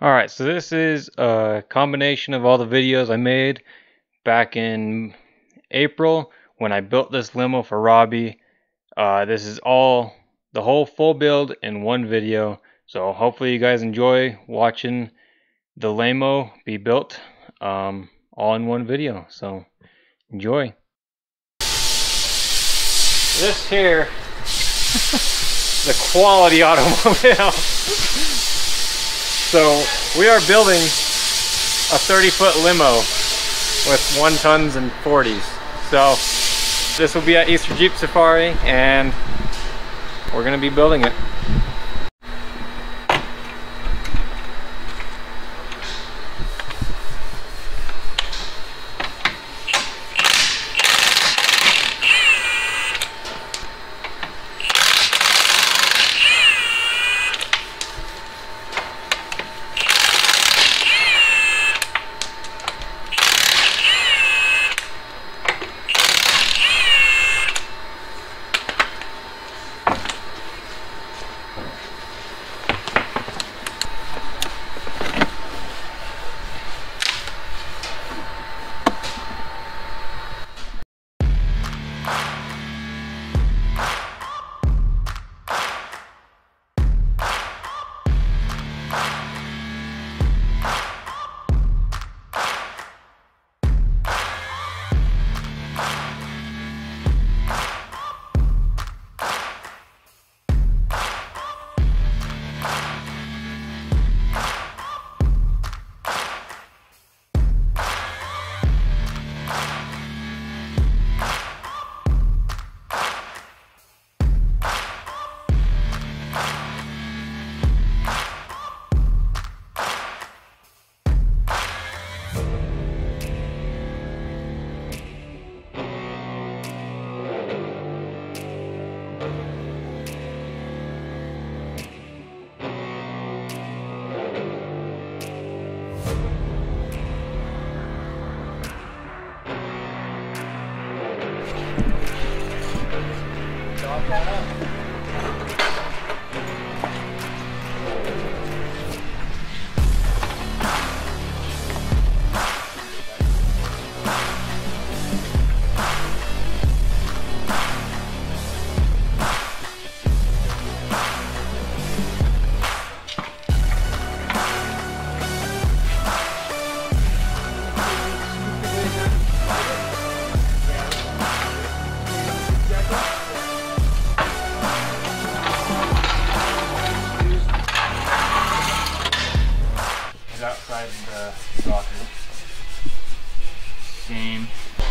Alright, so this is a combination of all the videos I made back in April when I built this limo for Robbie. This is all the whole full build in one video, so hopefully you guys enjoy watching the limo be built all in one video. So enjoy. This here, the quality automobile. So we are building a 30-foot limo with 1 tons and 40s. So this will be at Easter Jeep Safari and we're gonna be building it.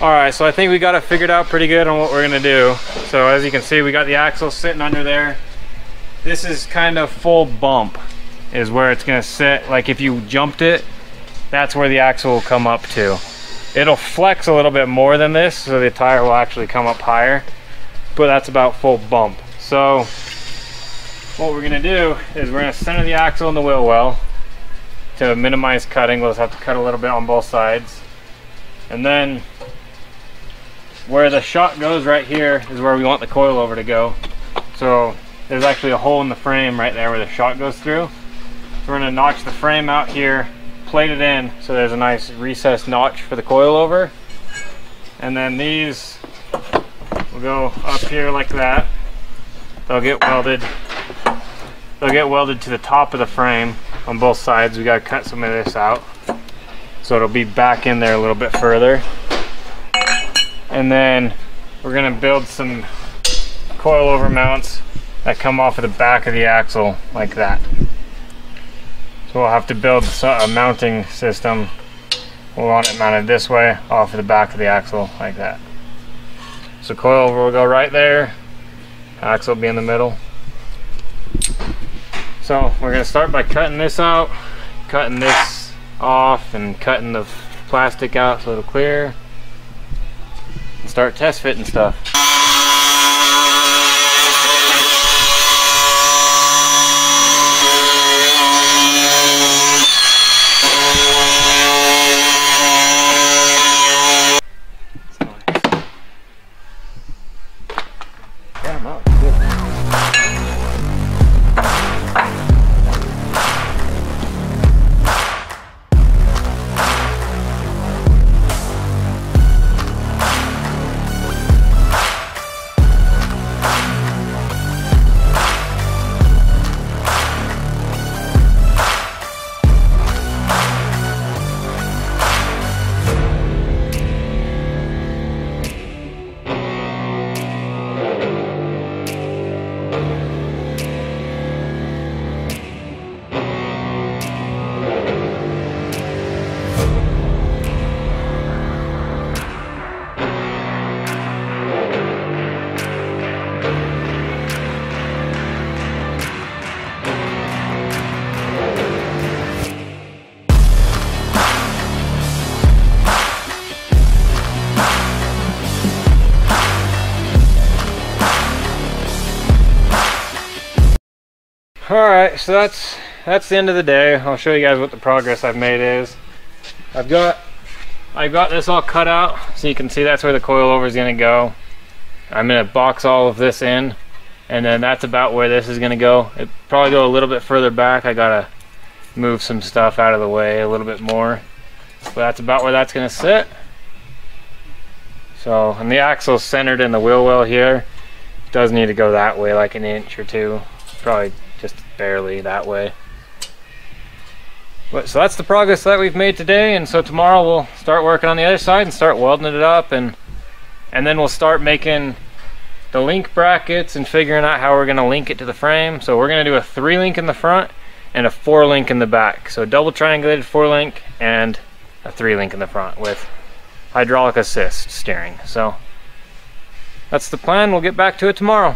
Alright, so I think we got it figured out pretty good on what we're gonna do. So as you can see, we got the axle sitting under there. This is kind of full bump is where it's gonna sit. Like if you jumped it, that's where the axle will come up to. It'll flex a little bit more than this, so the tire will actually come up higher, but that's about full bump. So what we're gonna do is we're gonna center the axle in the wheel well to minimize cutting. We'll just have to cut a little bit on both sides. And then where the shot goes right here is where we want the coilover to go. So there's actually a hole in the frame right there where the shot goes through. So we're gonna notch the frame out here, plate it in so there's a nice recessed notch for the coilover. And then these will go up here like that. They'll get welded. They'll get welded to the top of the frame on both sides. We gotta cut some of this out, so it'll be back in there a little bit further. And then we're gonna build some coilover mounts that come off of the back of the axle like that. So we'll have to build a mounting system. We'll want it mounted this way off of the back of the axle like that. So coilover will go right there, axle will be in the middle. So we're gonna start by cutting this out, cutting this off, and cutting the plastic out so it'll clear. And start test fitting stuff. Alright, so that's the end of the day. I'll show you guys what the progress I've made is. I've got this all cut out, so you can see that's where the coilover is going to go. I'm going to box all of this in, and then that's about where this is going to go. It probably go a little bit further back. I got to move some stuff out of the way a little bit more, but that's about where that's going to sit. So, and the axle's centered in the wheel well here. It does need to go that way, like an inch or two, probably just barely that way. But so that's the progress that we've made today, and so tomorrow we'll start working on the other side and start welding it up, and then we'll start making the link brackets and figuring out how we're going to link it to the frame. So we're going to do a 3-link in the front and a 4-link in the back. So a double triangulated 4-link and a 3-link in the front with hydraulic assist steering. So that's the plan. We'll get back to it tomorrow.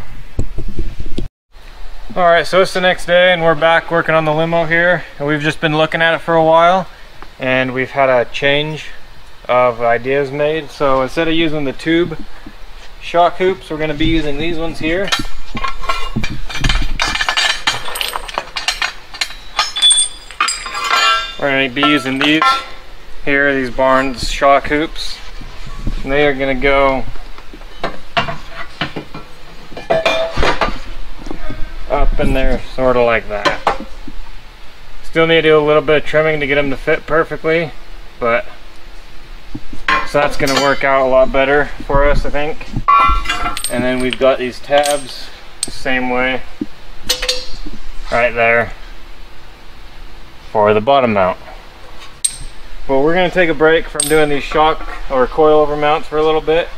Alright, so it's the next day and we're back working on the limo here, and we've just been looking at it for a while and we've had a change of ideas made. So instead of using the tube shock hoops, we're going to be using these ones here. We're going to be using these here, these Barnes shock hoops, and they are going to go up in there, sort of like that. Still need to do a little bit of trimming to get them to fit perfectly, but so that's going to work out a lot better for us, I think. And then we've got these tabs the same way right there for the bottom mount. Well, we're going to take a break from doing these shock or coilover mounts for a little bit,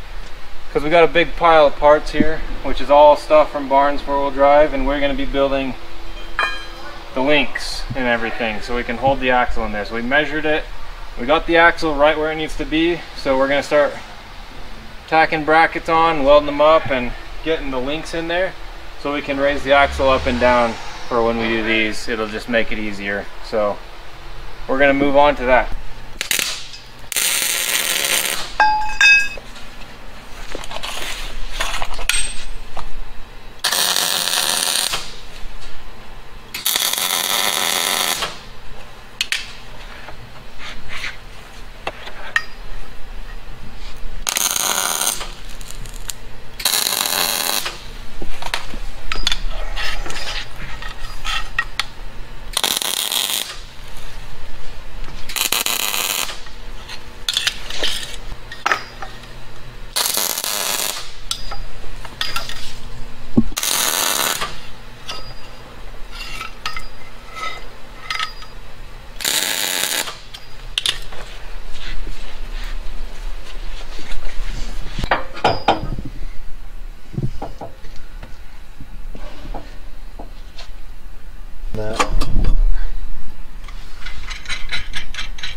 because we got a big pile of parts here, which is all stuff from Barnes 4-wheel drive, and we're going to be building the links and everything so we can hold the axle in there. So we measured it, we got the axle right where it needs to be, so we're going to start tacking brackets on, welding them up, and getting the links in there so we can raise the axle up and down for when we do these. It'll just make it easier. So we're going to move on to that.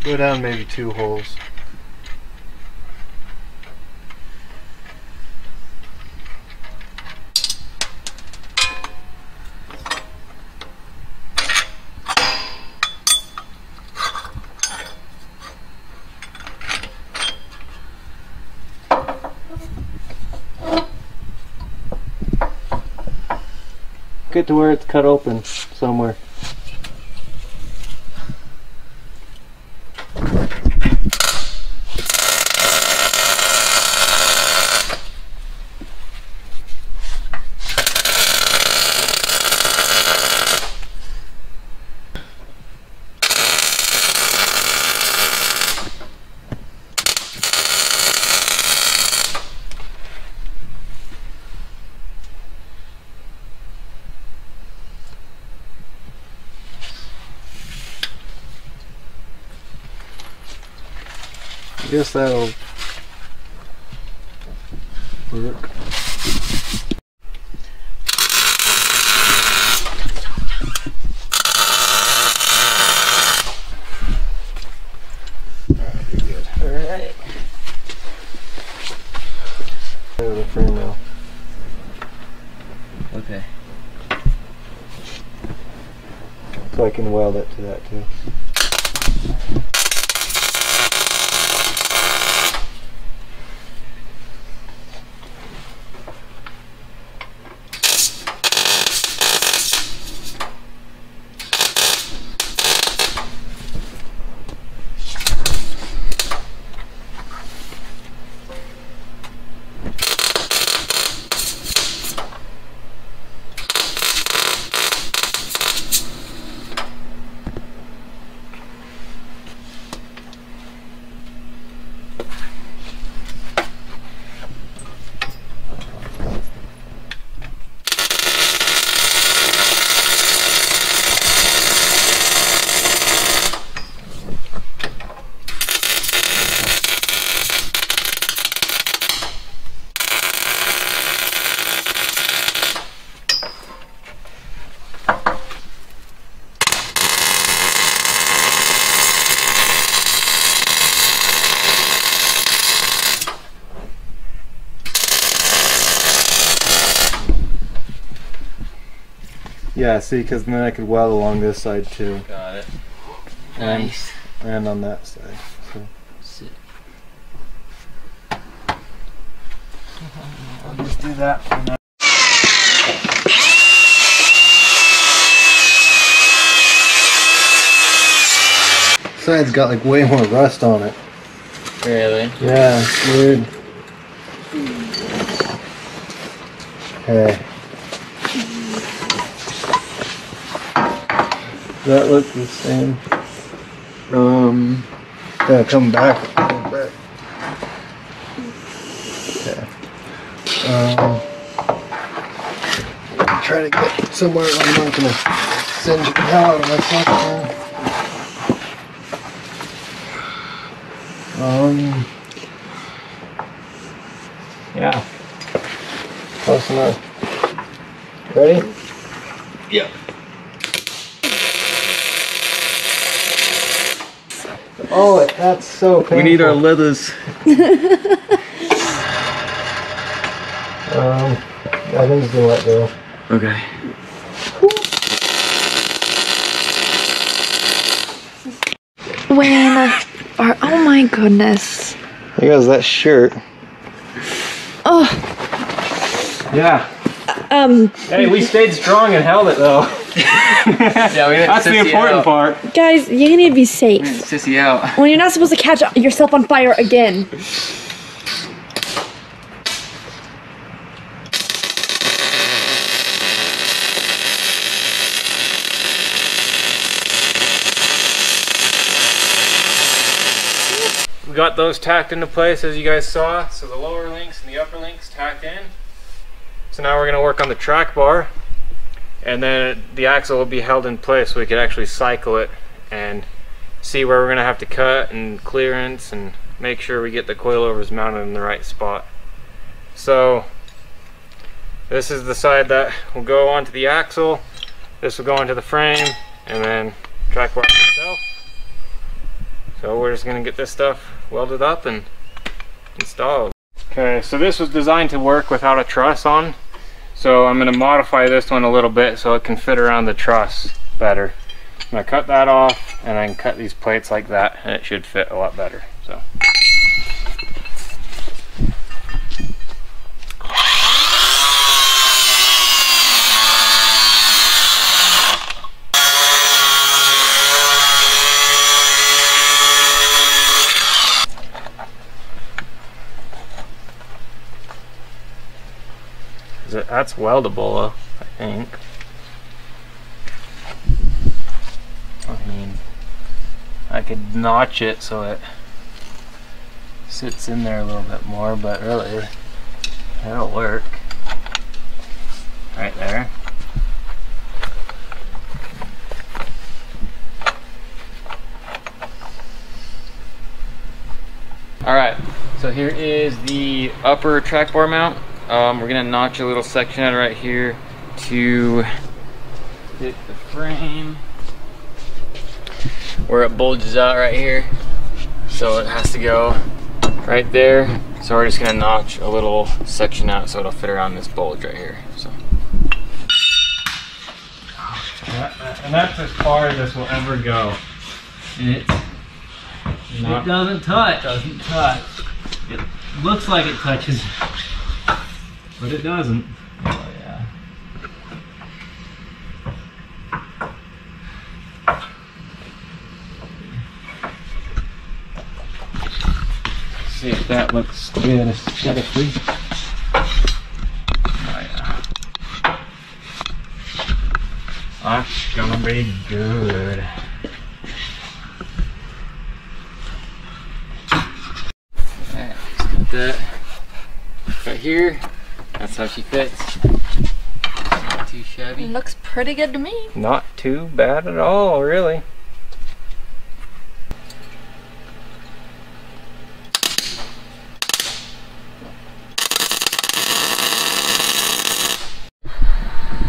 Go down maybe 2 holes. Get to where it's cut open somewhere. I guess that'll work. Alright. There's the frame now. Okay. So I can weld it to that too. Yeah, see, because then I could weld along this side too. Got it. And, Nice. and on that side. So. Sit. I'll just do that for now. Side's got like way more rust on it. Really? Yeah, it's weird. Okay. Does that look the same? Gonna come back a little bit. Okay. Try to get somewhere where I'm not gonna singe the hell out of myself. Yeah. Close enough. Ready? Yep. Oh, that's so painful. We need our leathers. I think he's gonna let go. Okay. Wayne, oh my goodness. There goes that shirt. Oh, Yeah. Hey, we stayed strong and held it though. Yeah, we didn't That's the sissy important out. part. guys, you need to be safe. Sissy out. When you're not supposed to catch yourself on fire again. We got those tacked into place as you guys saw. So the lower links and the upper links tacked in. So now we're gonna work on the track bar, and then the axle will be held in place so we can actually cycle it and see where we're gonna have to cut and clearance and make sure we get the coilovers mounted in the right spot. So this is the side that will go onto the axle, this will go into the frame, and then track bar itself. So we're just gonna get this stuff welded up and installed. Okay, so this was designed to work without a truss on. So I'm gonna modify this one a little bit so it can fit around the truss better. I'm gonna cut that off and then cut these plates like that, and it should fit a lot better. So. That's weldable, I think. I mean, I could notch it so it sits in there a little bit more, but really, that'll work. Right there. Alright, so here is the upper track bar mount. We're gonna notch a little section out right here to fit the frame where it bulges out right here. So it has to go right there. So we're just gonna notch a little section out so it'll fit around this bulge right here. So. And that's as far as this will ever go. It doesn't touch. It looks like it touches, but it doesn't. Oh yeah. See if that looks good aesthetically. Oh yeah. That's gonna be good. Alright, let's get that right here. That's how she fits. Not too shabby. Looks pretty good to me. Not too bad at all, really.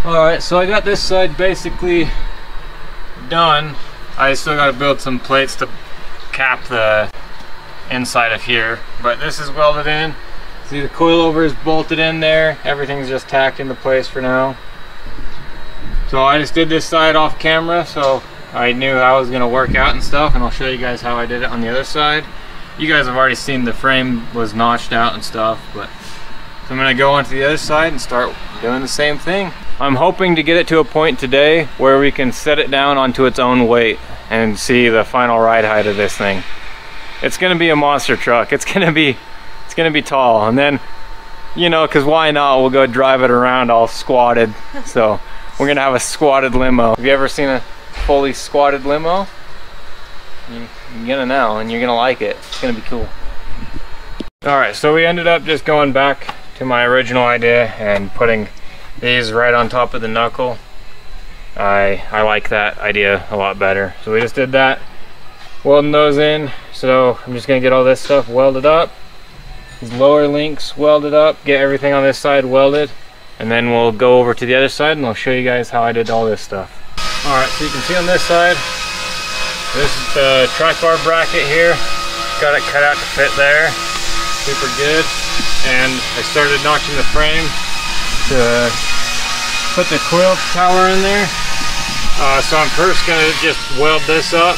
Alright, so I got this side basically done. I still got to build some plates to cap the inside of here, but this is welded in. See, the coilover is bolted in there. Everything's just tacked into place for now. So I just did this side off camera, so I knew how it was gonna work out and stuff, and I'll show you guys how I did it on the other side. You guys have already seen the frame was notched out and stuff, but so I'm gonna go onto the other side and start doing the same thing. I'm hoping to get it to a point today where we can set it down onto its own weight and see the final ride height of this thing. It's gonna be a monster truck. It's gonna be tall, and then, you know, cause why not? We'll go drive it around all squatted. So we're gonna have a squatted limo. Have you ever seen a fully squatted limo? You're gonna know, and you're gonna like it. It's gonna be cool. All right, so we ended up just going back to my original idea and putting these right on top of the knuckle. I like that idea a lot better. So we just did that, welding those in. So I'm just gonna get all this stuff welded up. These lower links welded up, get everything on this side welded, and then we'll go over to the other side and I'll show you guys how I did all this stuff. All right, so you can see on this side, this is the track bar bracket here. Got it cut out to fit there, super good. And I started notching the frame to put the coil tower in there. So I'm first gonna just weld this up,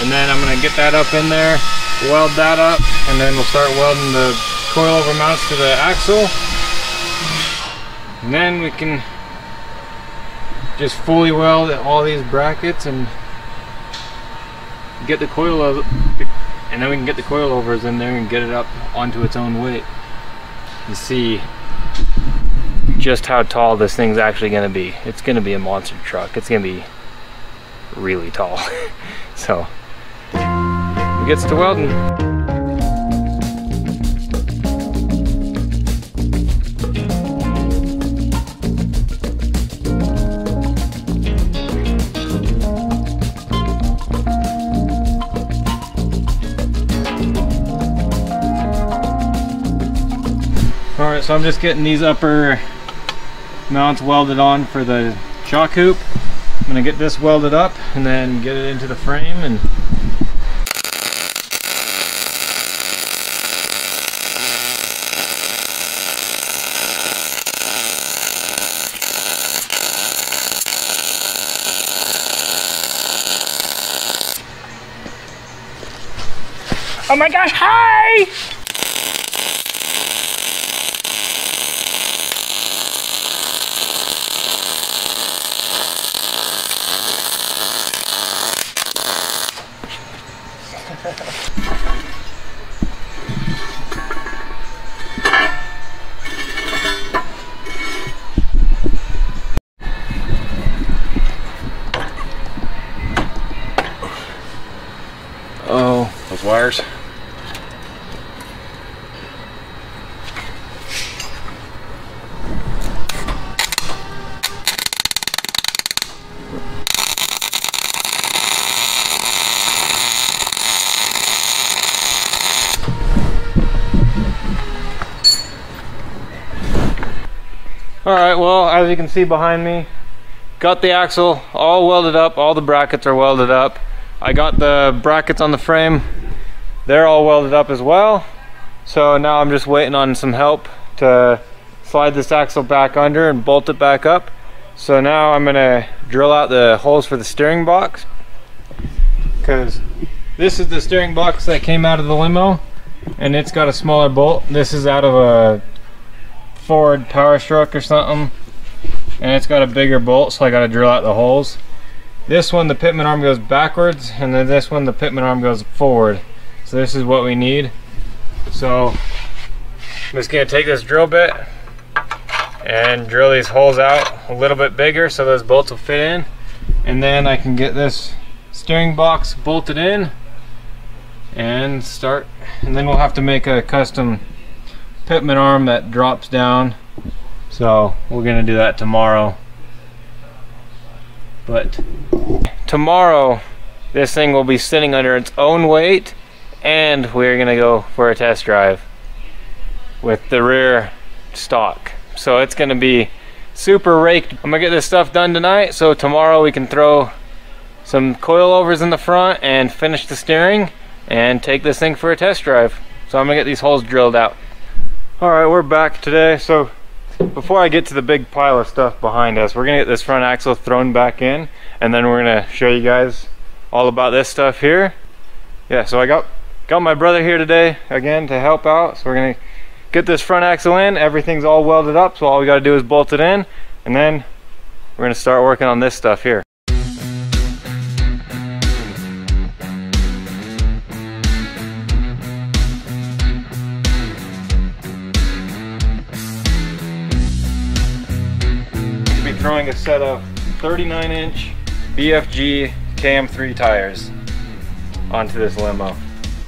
and then I'm gonna get that up in there, weld that up, and then we'll start welding the coilover mounts to the axle. And then we can just fully weld all these brackets and get the coilovers in there and get it up onto its own weight. You see just how tall this thing's actually going to be. It's going to be a monster truck. It's going to be really tall. So it gets to welding. Alright, so I'm just getting these upper mounts welded on for the shock hoop. I'm going to get this welded up and then get it into the frame. And oh my gosh, hi! Oh, those wires. Alright, well, as you can see behind me, got the axle all welded up, all the brackets are welded up. I got the brackets on the frame, they're all welded up as well. So now I'm just waiting on some help to slide this axle back under and bolt it back up. So now I'm gonna drill out the holes for the steering box, because this is the steering box that came out of the limo and it's got a smaller bolt. This is out of a Ford Power Stroke or something, and it's got a bigger bolt, so I got to drill out the holes. This one, the pitman arm goes backwards, and then this one, the pitman arm goes forward. So this is what we need. So I'm just gonna take this drill bit and drill these holes out a little bit bigger so those bolts will fit in, and then I can get this steering box bolted in and start. And then we'll have to make a custom pitman arm that drops down, so we're gonna do that tomorrow. But tomorrow this thing will be sitting under its own weight, and we're gonna go for a test drive with the rear stock. So it's gonna be super raked. I'm gonna get this stuff done tonight, so tomorrow we can throw some coilovers in the front and finish the steering and take this thing for a test drive. So I'm gonna get these holes drilled out. Alright, we're back today. So before I get to the big pile of stuff behind us, we're gonna get this front axle thrown back in, and then we're gonna show you guys all about this stuff here. Yeah, so I got my brother here today again to help out. So we're gonna get this front axle in. Everything's all welded up, so all we gotta do is bolt it in, and then we're gonna start working on this stuff here. We'll be throwing a set of 39-inch BFG KM3 tires onto this limo.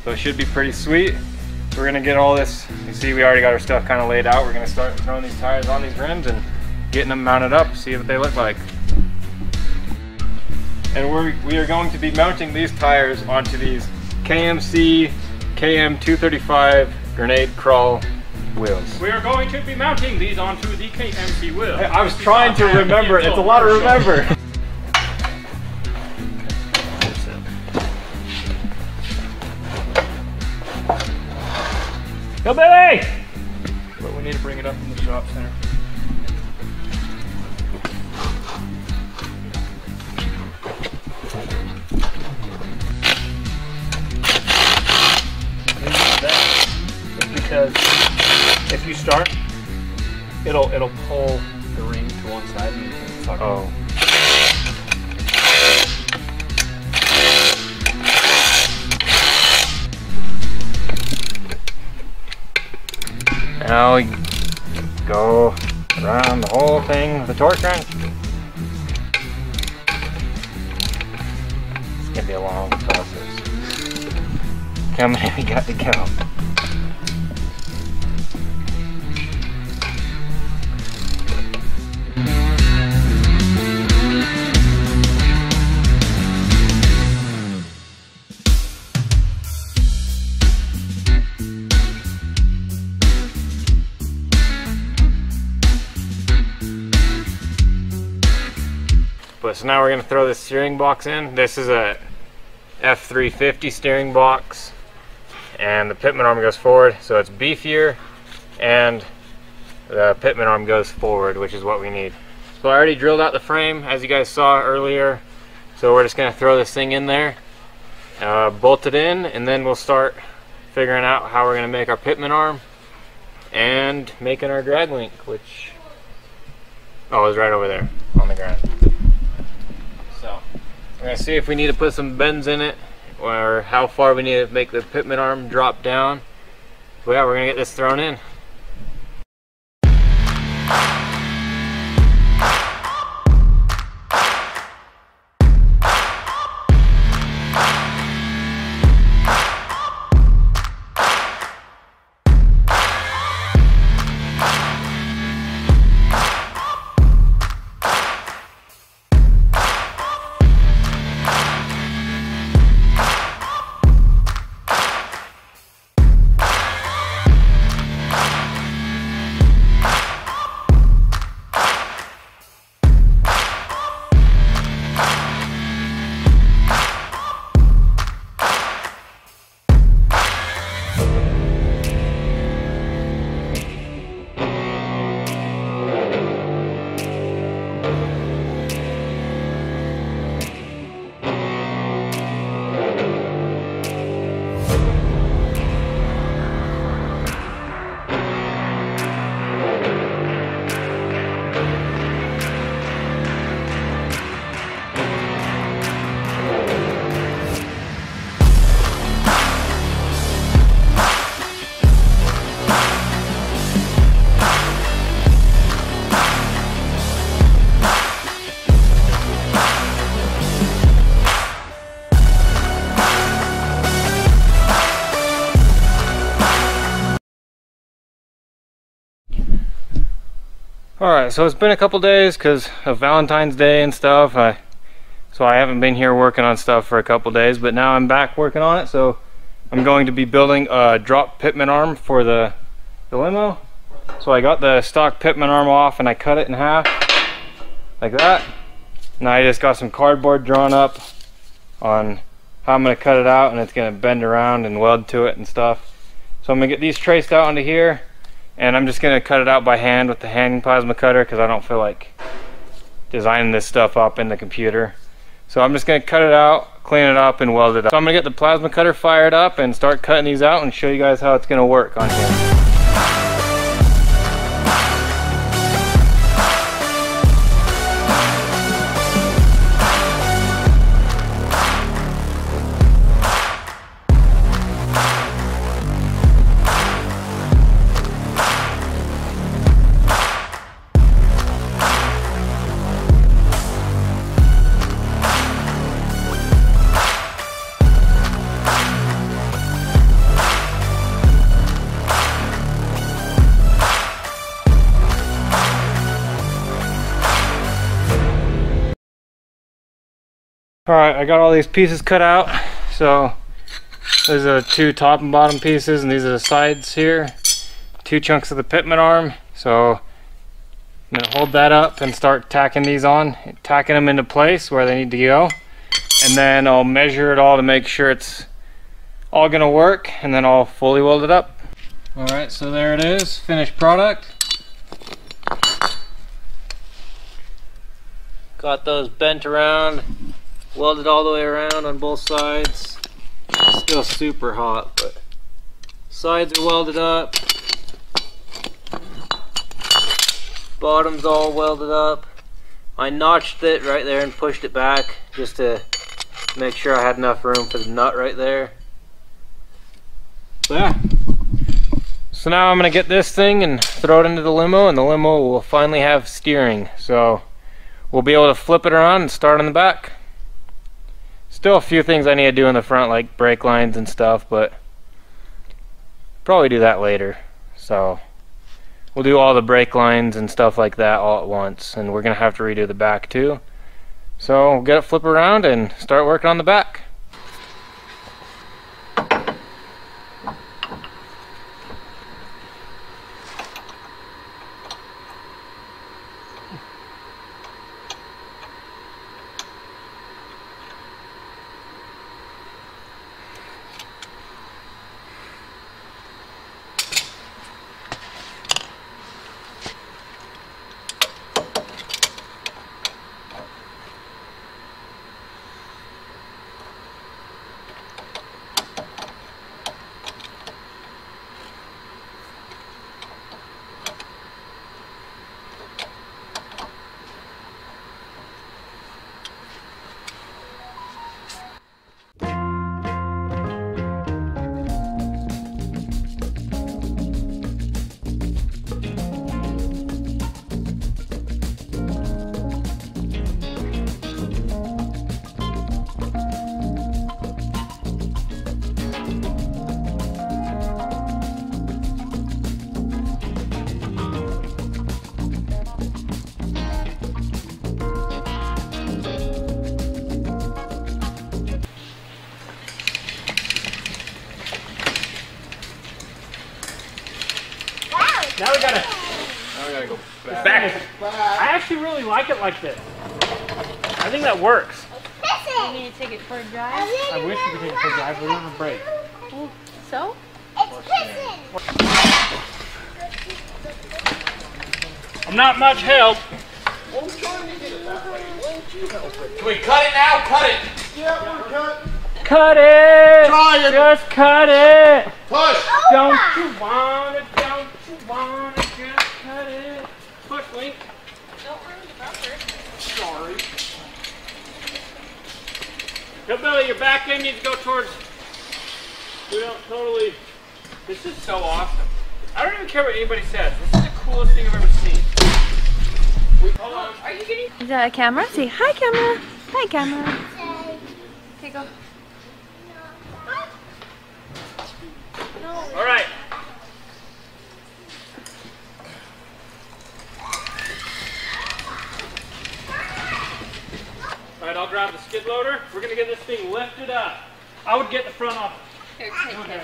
So it should be pretty sweet. We're gonna get all this, you see we already got our stuff kind of laid out. We're gonna start throwing these tires on these rims and getting them mounted up, see what they look like. And we are going to be mounting these tires onto these KMC KM235 grenade crawl wheels. We are going to be mounting these onto the KMC wheel. I was trying to remember, it's a lot to remember. Go Billy! But we need to bring it up in the shop center. Because if you start, it'll pull the ring to one side and you can suck it. Now we go around the whole thing with a torque wrench. It's gonna be a long process. How many we got to count? So now we're going to throw the steering box in. This is a F350 steering box, and the pitman arm goes forward, so it's beefier, and the pitman arm goes forward, which is what we need. So I already drilled out the frame, as you guys saw earlier, so we're just going to throw this thing in there, bolt it in, and then we'll start figuring out how we're going to make our pitman arm and making our drag link, which is right over there on the ground. So we're gonna see if we need to put some bends in it, or how far we need to make the pitman arm drop down. But yeah, we're gonna get this thrown in. Alright, so it's been a couple days because of Valentine's Day and stuff, so I haven't been here working on stuff for a couple days, but now I'm back working on it. So I'm going to be building a drop pitman arm for the limo. So I got the stock pitman arm off and I cut it in half like that. Now I just got some cardboard drawn up on how I'm going to cut it out, and it's going to bend around and weld to it and stuff. So I'm going to get these traced out onto here, And I'm just gonna cut it out by hand with the hand plasma cutter because I don't feel like designing this stuff up in the computer. So I'm just gonna cut it out, clean it up, and weld it up. So I'm gonna get the plasma cutter fired up and start cutting these out and show you guys how it's gonna work on here. Alright, I got all these pieces cut out. So there's the 2 top and bottom pieces, and these are the sides here. 2 chunks of the pitman arm. So I'm gonna hold that up and start tacking these on, tacking them into place where they need to go. And then I'll measure it all to make sure it's all gonna work, and then I'll fully weld it up. Alright, so there it is, finished product. Got those bent around, welded all the way around on both sides. It's still super hot, but sides are welded up. Bottom's all welded up. I notched it right there and pushed it back just to make sure I had enough room for the nut right there. So yeah. So now I'm gonna get this thing and throw it into the limo, and the limo will finally have steering. So we'll be able to flip it around and start on the back. Still a few things I need to do in the front, like brake lines and stuff, but probably do that later. So we'll do all the brake lines and stuff like that all at once, and we're gonna have to redo the back too. So we'll get it flip around and start working on the back. Now we gotta go back. I actually really like it like this. I think that works. You need to take it for a drive? I wish we could take it for a drive, but we don't have a brake. So? I'm not much help. Can we cut it now? Cut it! Yeah, we're cut. Cut it! Try it. Just cut it! Push. Don't you want it? Don't you want it? Just cut it. Push, Link. Don't ruin the bumper. Sorry. Hillbilly, your back end needs to go towards. We don't totally. This is so awesome. I don't even care what anybody says. This is the coolest thing I've ever seen. Hold on. Are you getting? Is that a camera? Say hi, camera. Hi, camera. Okay, go. All right. All right, I'll grab the skid loader. We're gonna get this thing lifted up. I would get the front off. Here, take it.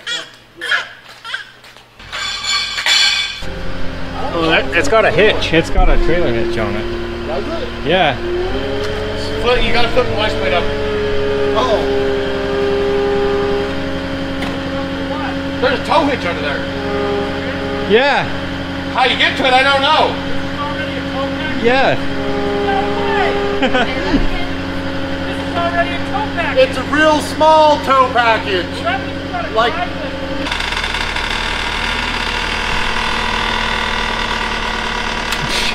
Oh, it's got a hitch. It's got a trailer hitch on it. Does it? Yeah. You gotta flip the license plate up. Oh. There's a tow hitch under there. Yeah. How you get to it, I don't know. Already a tow package? Yeah. No way! This is already a tow package. It's a real small tow package. That means you gotta Like- drive this.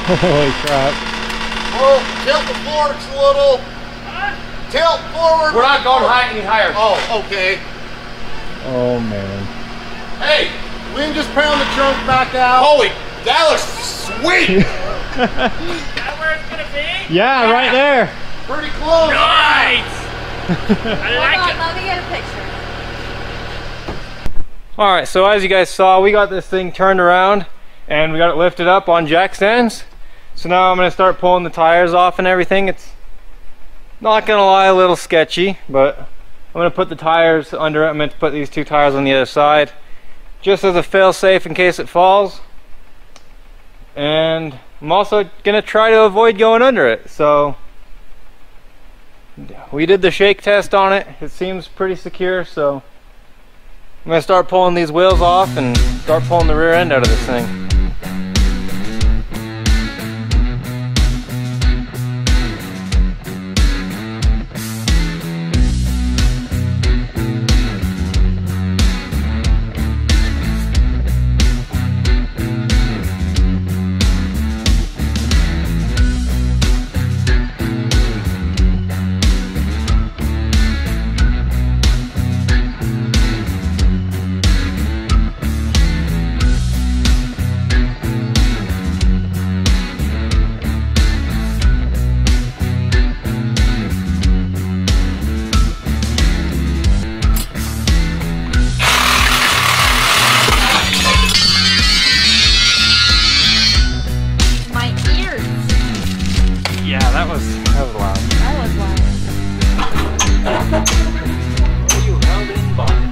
Holy crap. Oh, tilt the forks a little. Tilt forward. We're not going any higher. Oh, okay. Oh man. Hey, we can just pound the trunk back out. Holy, that looks sweet. Is that where it's gonna be? Yeah, right there. Pretty close. Nice! I like Hold it. on, let me get a picture. All right, so as you guys saw, we got this thing turned around and we got it lifted up on jack stands. So now I'm gonna start pulling the tires off and everything. It's not gonna lie, a little sketchy, but I'm gonna put the tires under it. I meant to put these two tires on the other side, just as a fail-safe in case it falls. And I'm also gonna try to avoid going under it. So we did the shake test on it. It seems pretty secure, so I'm gonna start pulling these wheels off and start pulling the rear end out of this thing. That was loud. That was loud. You held in bottom.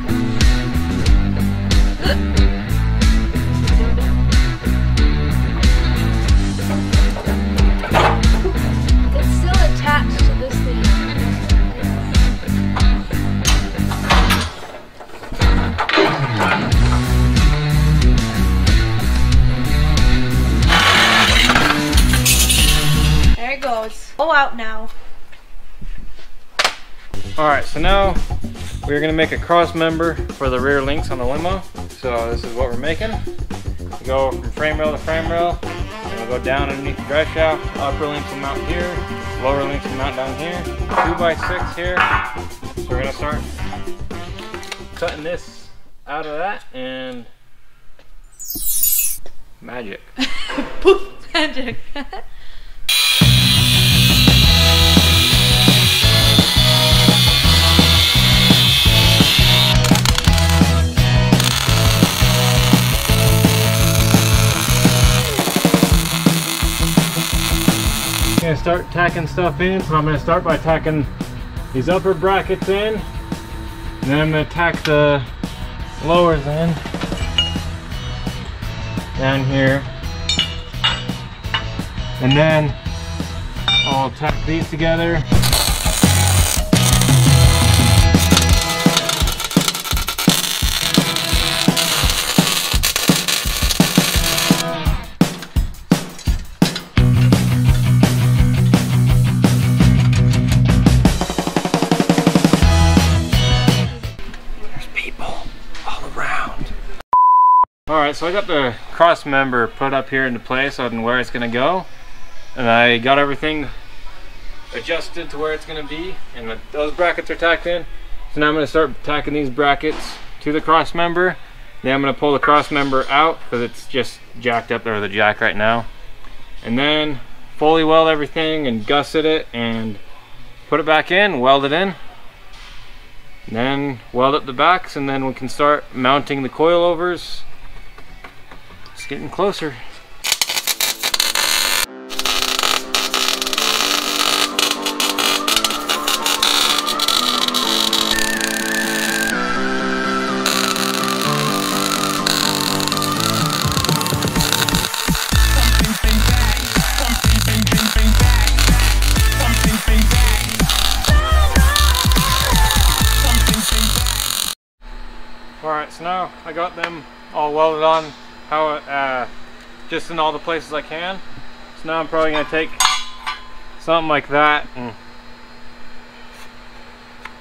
It's still attached to this thing. There it goes. Go out now. Alright, so now we're going to make a cross member for the rear links on the limo. So this is what we're making. We go from frame rail to frame rail, and we'll go down underneath the drive shaft. Upper links will mount here, lower links will mount down here. 2x6 here. So we're going to start cutting this out of that, and magic. Poof! Magic. I'm gonna start tacking stuff in, so I'm gonna start by tacking these upper brackets in, and then I'm gonna tack the lowers in down here, and then I'll tack these together. Alright, so I got the cross member put up here into place on where it's going to go, and I got everything adjusted to where it's going to be, and those brackets are tacked in. So now I'm going to start tacking these brackets to the cross member. Then I'm going to pull the cross member out because it's just jacked up there with the jack right now, and then fully weld everything and gusset it and put it back in, weld it in, and then weld up the backs, and then we can start mounting the coilovers. It's getting closer. Alright, so now I got them all welded on how just in all the places I can. So now I'm probably gonna take something like that and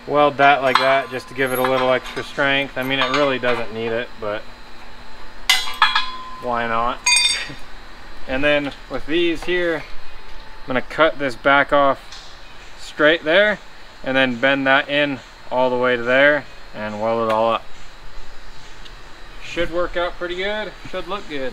weld that like that just to give it a little extra strength. I mean, it really doesn't need it, but why not? And then with these here, I'm gonna cut this back off straight there and then bend that in all the way to there and weld it all up. Should work out pretty good, should look good.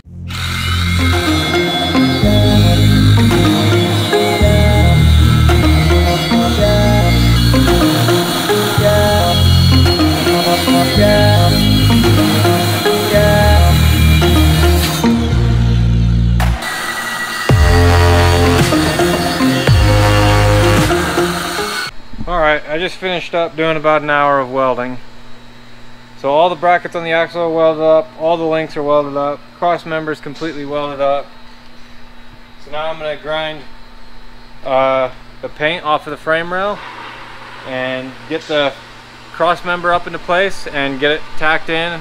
Alright, I just finished up doing about an hour of welding. So all the brackets on the axle are welded up, all the links are welded up, cross members completely welded up. So now I'm going to grind the paint off of the frame rail and get the cross member up into place and get it tacked in.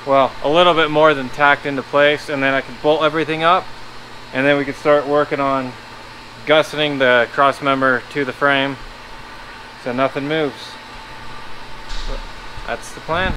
Well, a little bit more than tacked into place, and then I can bolt everything up, and then we can start working on gusseting the cross member to the frame so nothing moves. But that's the plan.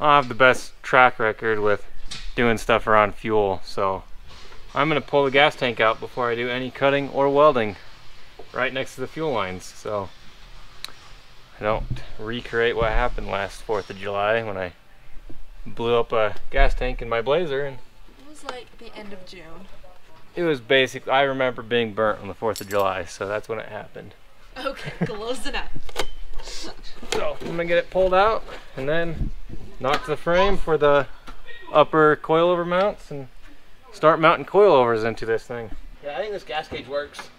I have the best track record with doing stuff around fuel, so I'm gonna pull the gas tank out before I do any cutting or welding right next to the fuel lines, so I don't recreate what happened last 4th of July when I blew up a gas tank in my Blazer. And it was like the end of June. It was basically, I remember being burnt on the 4th of July, so that's when it happened. Okay, close it up. So I'm gonna get it pulled out and then knock the frame for the upper coilover mounts and start mounting coilovers into this thing. Yeah, I think this gas gauge works.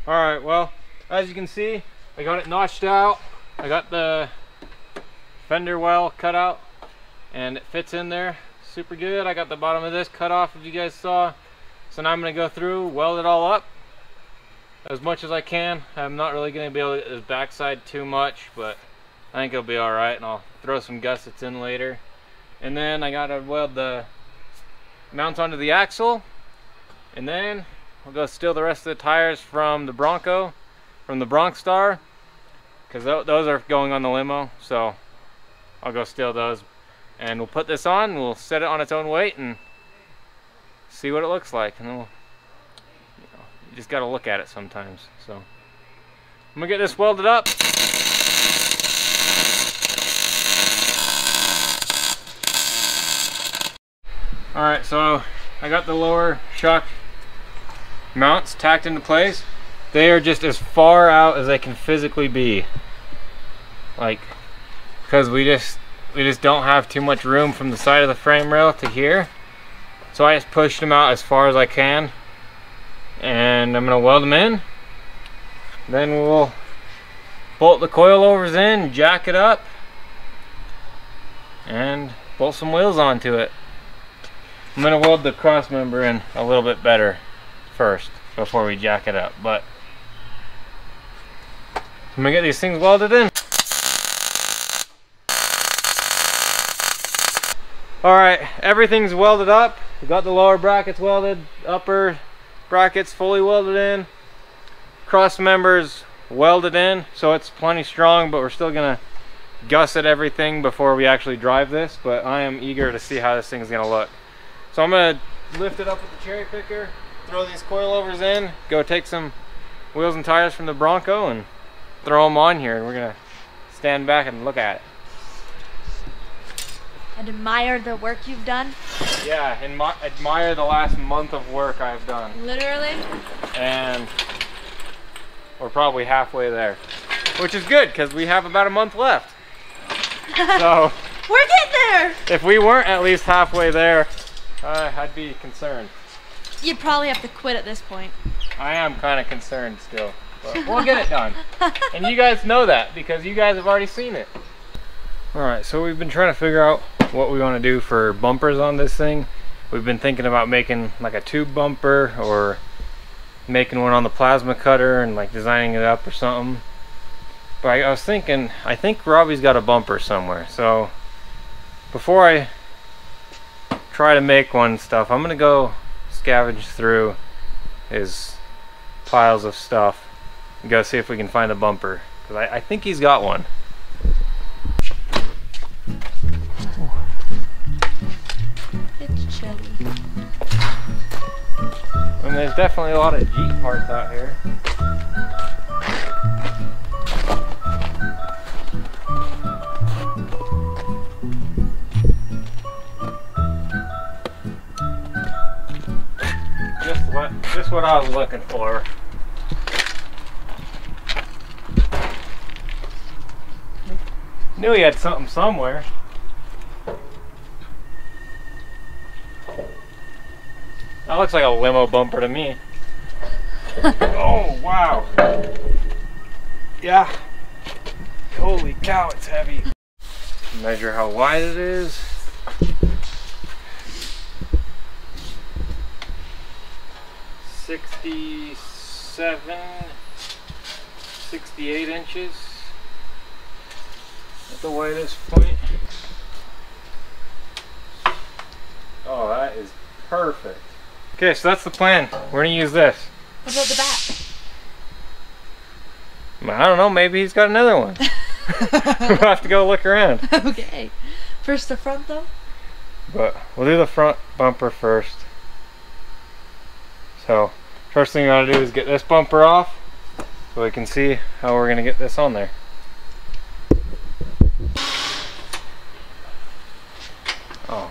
Alright, well, as you can see, I got it notched out. I got the fender well cut out and it fits in there super good. I got the bottom of this cut off, if you guys saw. So now I'm going to go through, weld it all up as much as I can. I'm not really going to be able to get this backside too much, but I think it'll be alright, and I'll throw some gussets in later. And then I got to weld the mounts onto the axle, and then we'll go steal the rest of the tires from the Bronco from the Bronx Star, because those are going on the limo, so I'll go steal those. And we'll put this on, we'll set it on its own weight and see what it looks like. And then we'll, you just gotta look at it sometimes. So I'm gonna get this welded up. Alright, so I got the lower shock mounts tacked into place. They are just as far out as they can physically be. Like, because we just don't have too much room from the side of the frame rail to here. So I just pushed them out as far as I can. And I'm gonna weld them in. Then we'll bolt the coilovers in, jack it up, and bolt some wheels onto it. I'm gonna weld the cross member in a little bit better first before we jack it up, but I'm gonna get these things welded in. Alright, everything's welded up. We got the lower brackets welded, upper brackets fully welded in, cross members welded in, so it's plenty strong, but we're still gonna gusset everything before we actually drive this. But I am eager to see how this thing is gonna look. So I'm gonna lift it up with the cherry picker, throw these coilovers in, go take some wheels and tires from the Bronco and throw them on here, and we're gonna stand back and look at it. Admire the work you've done? Yeah, admire the last month of work I've done. Literally? And we're probably halfway there, which is good because we have about a month left. So we're getting there! If we weren't at least halfway there, I'd be concerned. You'd probably have to quit at this point. I am kind of concerned still, but we'll get it done. And you guys know that because you guys have already seen it. Alright, so we've been trying to figure out what we want to do for bumpers on this thing. We've been thinking about making like a tube bumper or making one on the plasma cutter and like designing it up or something. But I was thinking, I think Robbie's got a bumper somewhere. So before I try to make one and stuff, I'm gonna go scavenge through his piles of stuff and go see if we can find a bumper, because I think he's got one. It's chilly. I mean, there's definitely a lot of Jeep parts out here. Just what I was looking for. Knew he had something somewhere. That looks like a limo bumper to me. Oh, wow. Yeah. Holy cow, it's heavy. Measure how wide it is. 68 inches at the widest point. Oh, that is perfect. Okay, so that's the plan. We're gonna use this. What about the back? I don't know, maybe he's got another one. We'll have to go look around. Okay. First the front though? But we'll do the front bumper first. So, first thing we gotta do is get this bumper off so we can see how we're gonna get this on there. Oh.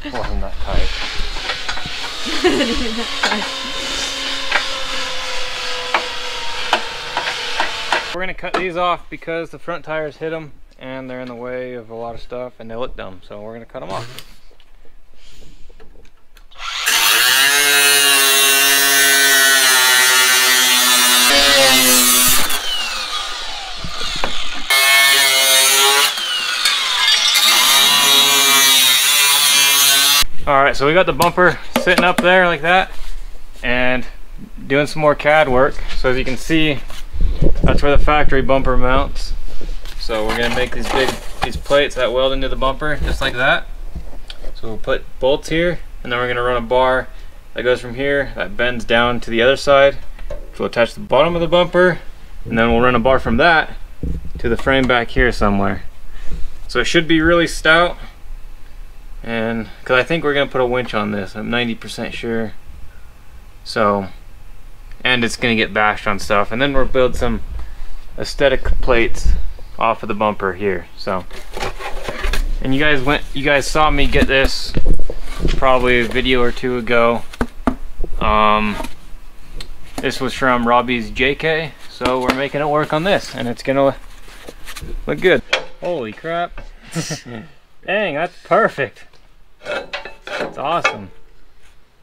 Wasn't that tight. We're gonna cut these off because the front tires hit them and they're in the way of a lot of stuff and they look dumb, so we're gonna cut them off. Alright, so we got the bumper sitting up there like that and doing some more CAD work. So as you can see, that's where the factory bumper mounts. So we're gonna make these plates that weld into the bumper just like that. So we'll put bolts here and then we're gonna run a bar that goes from here, that bends down to the other side, which will attach the bottom of the bumper, and then we'll run a bar from that to the frame back here somewhere. So it should be really stout, and because I think we're gonna put a winch on this, I'm 90% sure. So, and it's gonna get bashed on stuff, and then we'll build some aesthetic plates off of the bumper here. So, and you guys saw me get this probably a video or two ago. This was from Robbie's JK, so we're making it work on this, and it's gonna look good. Holy crap. Dang, that's perfect. That's awesome.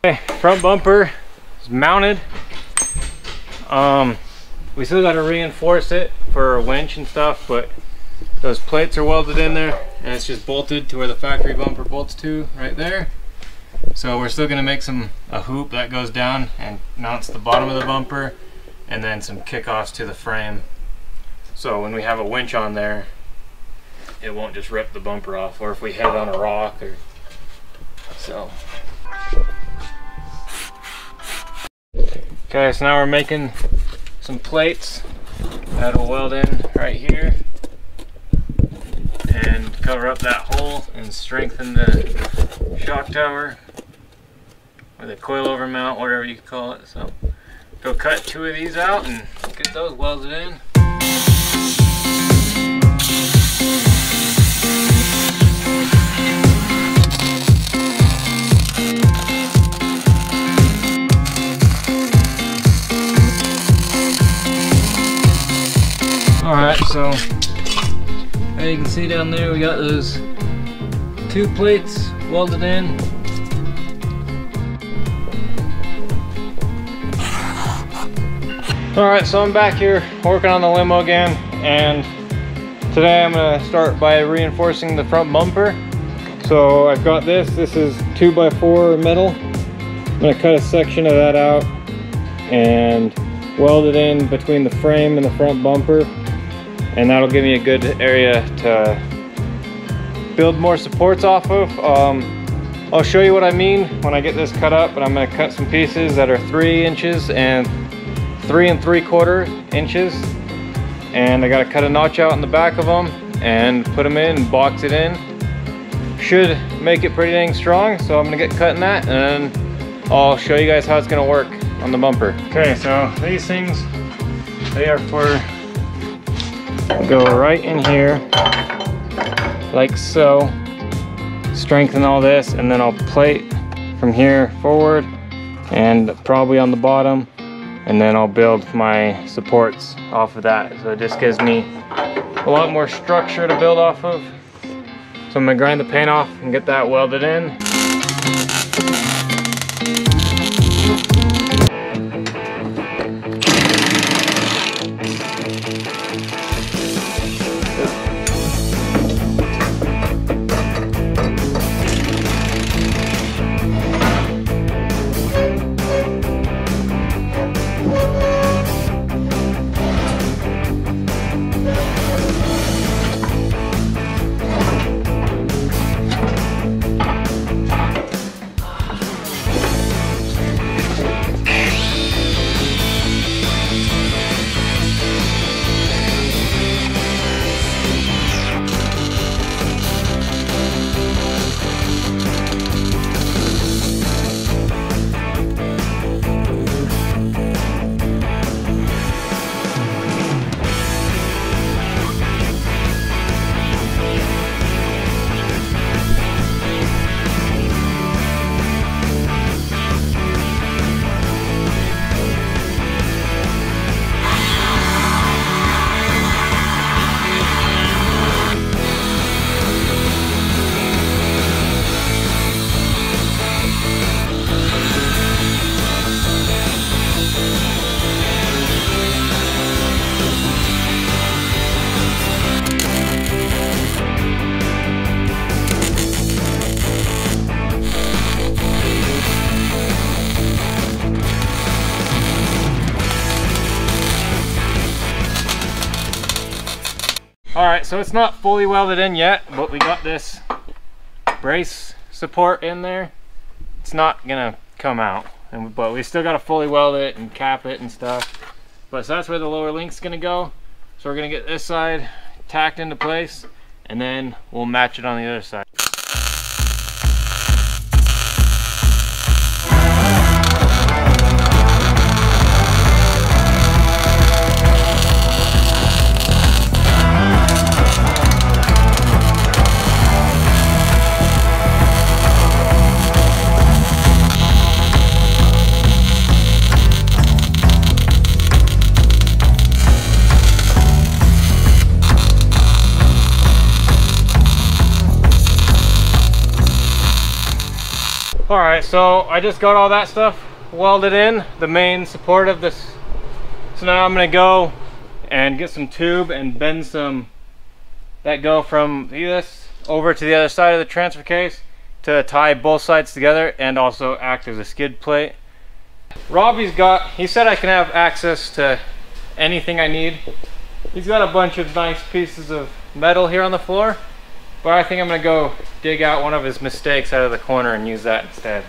Okay, front bumper is mounted. We still got to reinforce it for a winch and stuff, but those plates are welded in there, and it's just bolted to where the factory bumper bolts to right there. So we're still going to make a hoop that goes down and mounts the bottom of the bumper, and then some kickoffs to the frame. So when we have a winch on there, it won't just rip the bumper off, or if we hit it on a rock or so. Okay, so now we're making some plates that'll weld in right here and cover up that hole and strengthen the shock tower, or the coilover mount, whatever you call it. So we'll cut 2 of these out and get those welded in. Alright, so as you can see down there, we got those 2 plates welded in. Alright, so I'm back here working on the limo again, and today I'm going to start by reinforcing the front bumper. So I've got this is 2x4 metal. I'm going to cut a section of that out and weld it in between the frame and the front bumper, and that'll give me a good area to build more supports off of. I'll show you what I mean when I get this cut up, but I'm going to cut some pieces that are 3 inches and 3 3/4 inches, and I got to cut a notch out in the back of them and put them in and box it in. Should make it pretty dang strong, so I'm going to get cutting that, and I'll show you guys how it's going to work on the bumper. Okay, so these things, they are for, go right in here like so, strengthen all this, and then I'll plate from here forward and probably on the bottom, and then I'll build my supports off of that. So it just gives me a lot more structure to build off of. So I'm gonna grind the paint off and get that welded in. Alright, so it's not fully welded in yet, but we got this brace support in there. It's not gonna come out. but we still got to fully weld it and cap it and stuff. But so that's where the lower link's gonna go. So we're gonna get this side tacked into place, and then we'll match it on the other side. Alright, so I just got all that stuff welded in, the main support of this. So now I'm going to go and get some tube and bend some that go from this over to the other side of the transfer case to tie both sides together and also act as a skid plate. Robbie's got, he said I can have access to anything I need. He's got a bunch of nice pieces of metal here on the floor. But I think I'm going to go dig out one of his mistakes out of the corner and use that instead.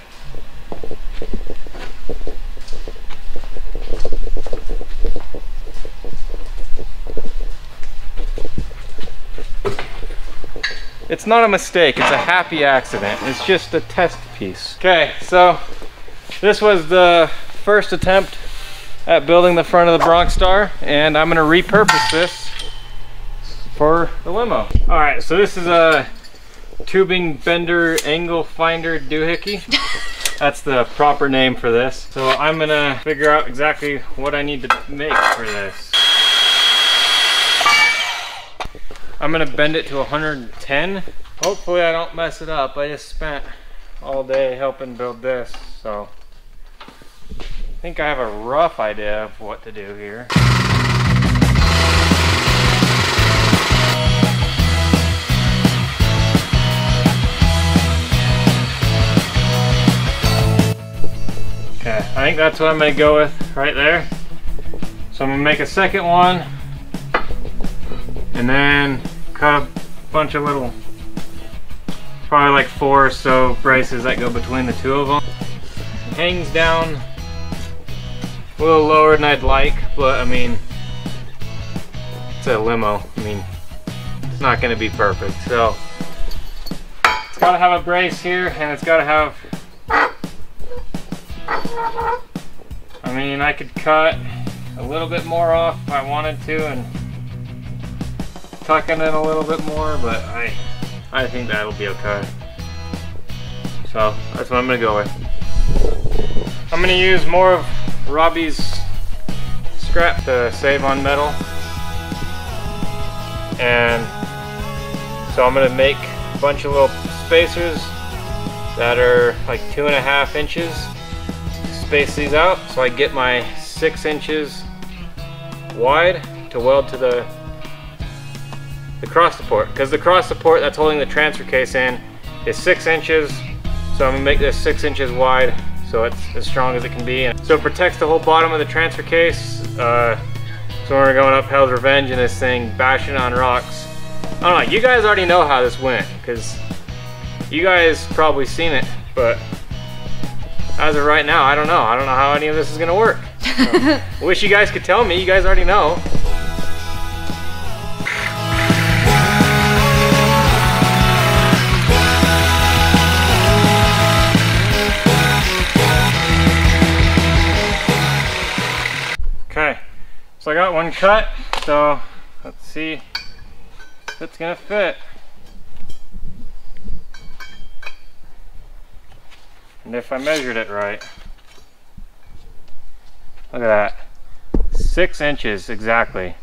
It's not a mistake, it's a happy accident. It's just a test piece. Okay, so this was the first attempt at building the front of the Bronx Star, and I'm going to repurpose this for the limo. All right, so this is a tubing bender angle finder doohickey. That's the proper name for this. So I'm gonna figure out exactly what I need to make for this. I'm gonna bend it to 110. Hopefully I don't mess it up. I just spent all day helping build this, so I think I have a rough idea of what to do here. Okay, I think that's what I'm going to go with right there. So I'm going to make a second one and then cut a bunch of little, probably like 4 or so braces that go between the two of them. It hangs down a little lower than I'd like, but I mean, it's a limo. I mean, it's not going to be perfect. So it's got to have a brace here, and it's got to have, I mean, I could cut a little bit more off if I wanted to and tuck it in a little bit more, but I think that'll be okay. So that's what I'm gonna go with. I'm gonna use more of Robbie's scrap to save on metal, and so I'm gonna make a bunch of little spacers that are like 2.5 inches. Space these out so I get my 6 inches wide to weld to the cross support, because the cross support that's holding the transfer case in is 6 inches, so I'm gonna make this 6 inches wide so it's as strong as it can be, and so it protects the whole bottom of the transfer case. So we're going up Hell's Revenge in this thing, bashing on rocks. I don't know, you guys already know how this went because you guys probably seen it, but as of right now, I don't know how any of this is gonna work. So, wish you guys could tell me. You guys already know. Okay, so I got one cut. So let's see if it's gonna fit. And if I measured it right, look at that, 6 inches exactly.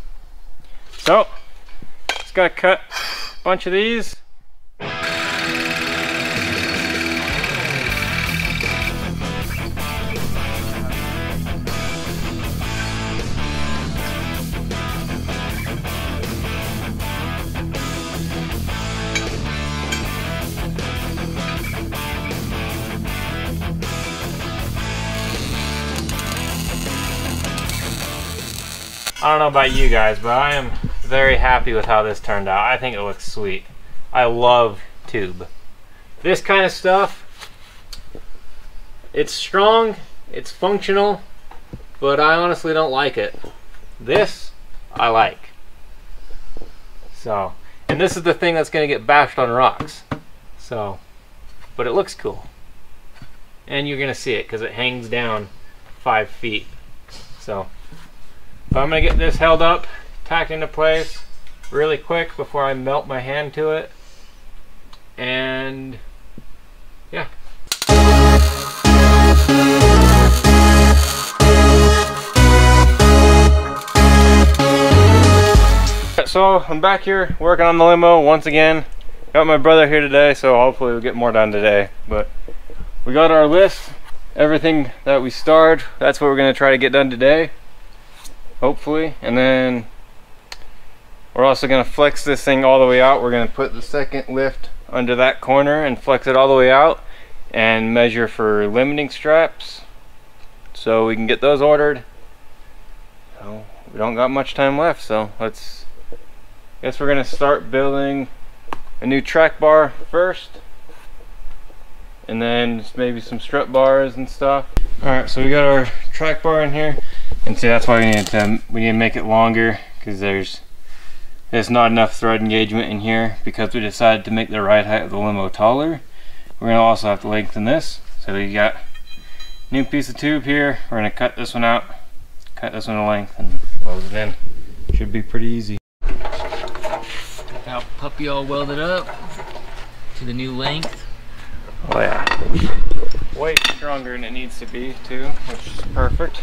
So, just gotta cut a bunch of these. I don't know about you guys, but I am very happy with how this turned out. I think it looks sweet. I love tube. This kind of stuff, it's strong It's functional, but I honestly don't like it. This, I like. So, and this is the thing that's gonna get bashed on rocks. So, but it looks cool. And you're gonna see it because it hangs down 5 feet. So, but I'm gonna get this held up, tacked into place really quick before I melt my hand to it. And yeah. So I'm back here working on the limo once again. Got my brother here today, so hopefully we'll get more done today. But we got our list, everything that we started, that's what we're gonna try to get done today, hopefully. And then we're also gonna flex this thing all the way out. We're gonna put the second lift under that corner and flex it all the way out and measure for limiting straps so we can get those ordered. So we don't got much time left, so guess we're gonna start building a new track bar first, and then just maybe some strut bars and stuff. All right, so we got our track bar in here, and see that's why we need to make it longer, because there's not enough thread engagement in here because we decided to make the ride height of the limo taller. We're gonna also have to lengthen this, so we got a new piece of tube here. We're gonna cut this one out, cut this one to length, and weld it in. Should be pretty easy. Got puppy all welded up to the new length. Oh yeah, way stronger than it needs to be too, which is perfect.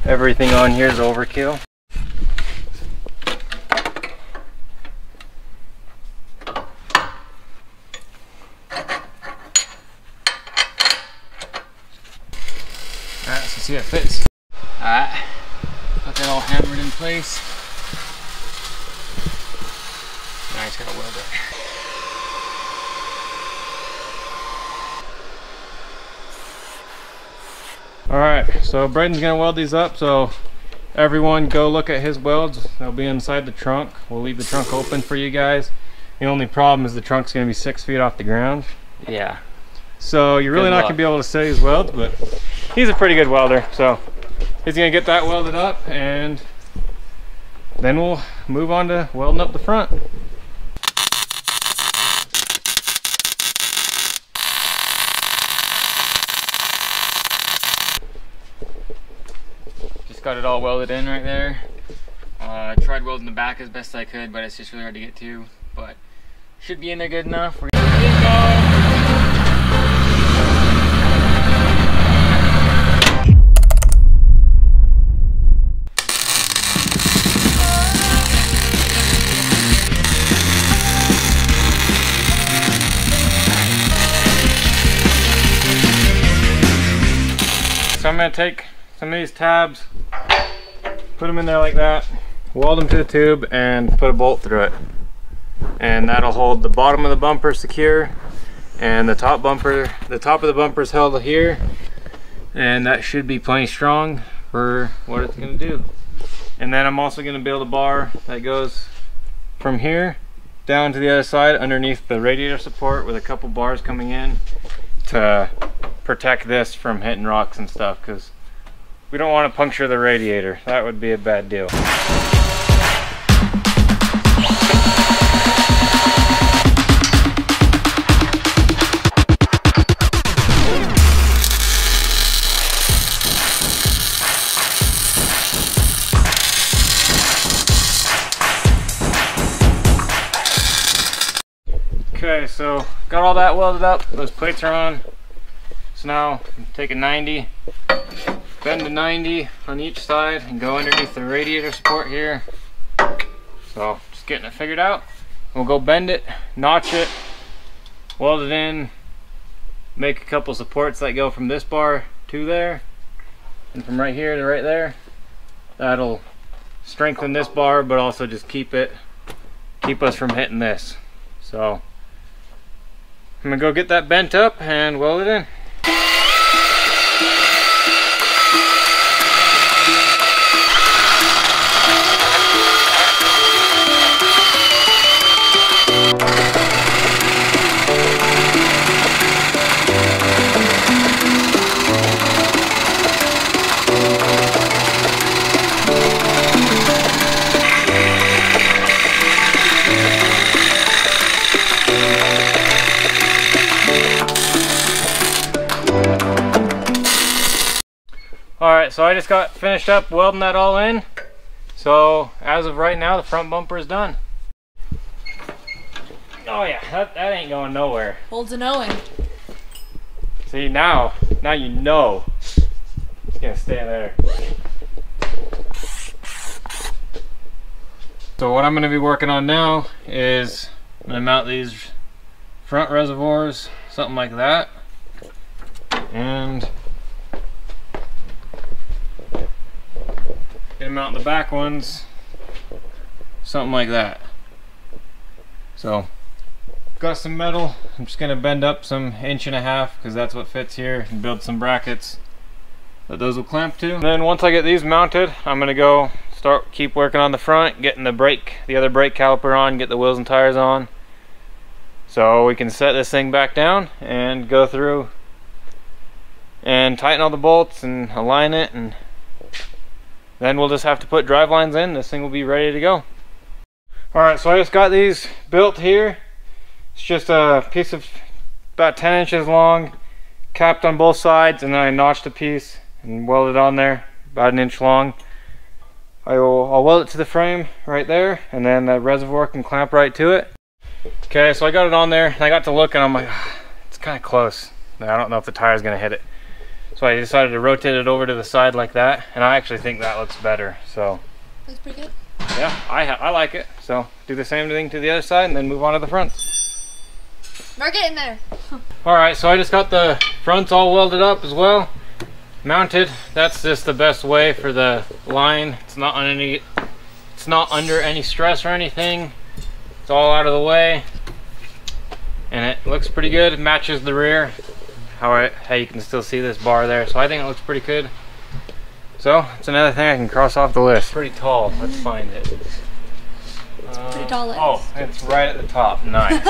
Everything on here is overkill. Alright, so see how it fits. Alright, got that all hammered in place. Now I just gotta weld it. Alright, so Braden's gonna weld these up, so everyone go look at his welds. They'll be inside the trunk. We'll leave the trunk open for you guys. The only problem is the trunk's gonna be 6 feet off the ground. Yeah. So you're really not gonna be able to see his welds, but he's a pretty good welder. So he's gonna get that welded up, and then we'll move on to welding up the front. Just got it all welded in right there. I tried welding the back as best I could, but it's just really hard to get to. But should be in there good enough. We're gonna So I'm going to take some of these tabs, put them in there like that, weld them to the tube, and put a bolt through it. And that'll hold the bottom of the bumper secure, and the top of the bumper is held here, and that should be plenty strong for what it's going to do. And then I'm also going to build a bar that goes from here down to the other side underneath the radiator support, with a couple bars coming in to protect this from hitting rocks and stuff, because we don't want to puncture the radiator. That would be a bad deal. Okay, so got all that welded up. Those plates are on. So now take a 90, bend a 90 on each side, and go underneath the radiator support here. So just getting it figured out. We'll go bend it, notch it, weld it in, make a couple supports that go from this bar to there, and from right here to right there. That'll strengthen this bar, but also just keep us from hitting this. So I'm gonna go get that bent up and weld it in. Alright, so I just got finished up welding that all in. So as of right now, the front bumper is done. Oh yeah, that ain't going nowhere. Holds a knowing. See, now you know it's gonna stay there. So what I'm gonna be working on now is I'm gonna mount these front reservoirs, something like that. And gonna mount the back ones, something like that. So got some metal. I'm just gonna bend up some 1.5 inches because that's what fits here, and build some brackets that those will clamp to. And then once I get these mounted, I'm gonna go keep working on the front, getting the other brake caliper on, get the wheels and tires on, so we can set this thing back down and go through and tighten all the bolts and align it, and then we'll just have to put drive lines in. This thing will be ready to go. Alright, so I just got these built here. It's just a piece of about 10 inches long, capped on both sides, and then I notched a piece and welded on there, about 1 inch long. I'll weld it to the frame right there, and then the reservoir can clamp right to it. Okay, so I got it on there, and I got to look, and I'm like, it's kind of close. I don't know if the tire's gonna hit it. So I decided to rotate it over to the side like that, and I actually think that looks better. So Looks pretty good. yeah, I like it. So do the same thing to the other side, and then move on to the front. We're getting there. Alright, so I just got the fronts all welded up as well, mounted. That's just the best way for the line. It's not under any stress or anything. It's all out of the way, and it looks pretty good. It matches the rear. How you can still see this bar there, so I think it looks pretty good. So it's another thing I can cross off the list. Pretty tall. Let's find it. It's pretty tall legs. Oh, it's right at the top. Nice.